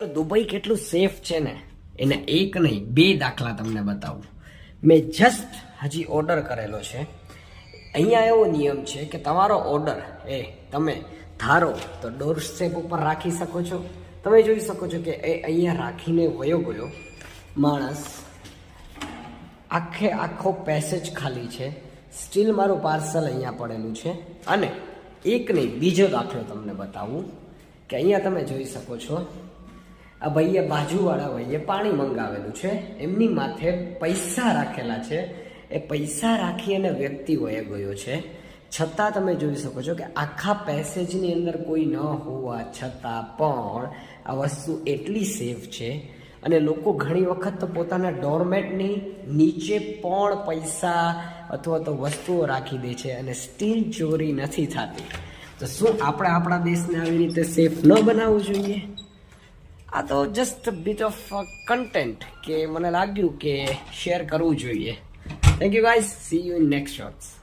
Dubai કેટલું safe છે ને એના એક નહીં બે દાખલા તમને બતાવું. મેં જસ્ટ હજી ઓર્ડર કરેલો છે. અહીંયા એવો નિયમ છે કે તમારો ઓર્ડર તમે ધારો તો ડોરસ્ટેપ ઉપર રાખી શકો છો. તમે જોઈ શકો છો કે એ અહીંયા રાખીને વયો ગયો માણસ. આખો પેસેજ ખાલી છે. સ્ટીલ મારું પાર્સલ અહીંયા પડેલું છે. અને એક નહીં બીજો દાખલો તમને બતાવું કે અહીંયા તમે જોઈ શકો છો આ ભાઈએ બાજુવાળા ભાઈએ પાણી મંગાવેલું છે. એમની માથે પૈસા રાખેલા છે. એ પૈસા રાખી અને વ્યક્તિ વહી ગયો છે. છતાં તમે જોઈ શકો છો કે આખા પેસેજની અંદર કોઈ ન હોવા છતાં પણ આ વસ્તુ એટલી સેફ છે. અને લોકો ઘણી વખત તો પોતાના ડોરમેટની નીચે પણ પૈસા અથવા તો વસ્તુઓ રાખી દે છે અને સ્ટીલ ચોરી નથી થતી. તો શું આપણે આપણા દેશને આવી રીતે સેફ ન બનાવવું જોઈએ? આ તો જસ્ટ બીટ ઓફ કન્ટેન્ટ કે મને લાગ્યું કે શેર કરવું જોઈએ. Thank you guys. C you in next shorts.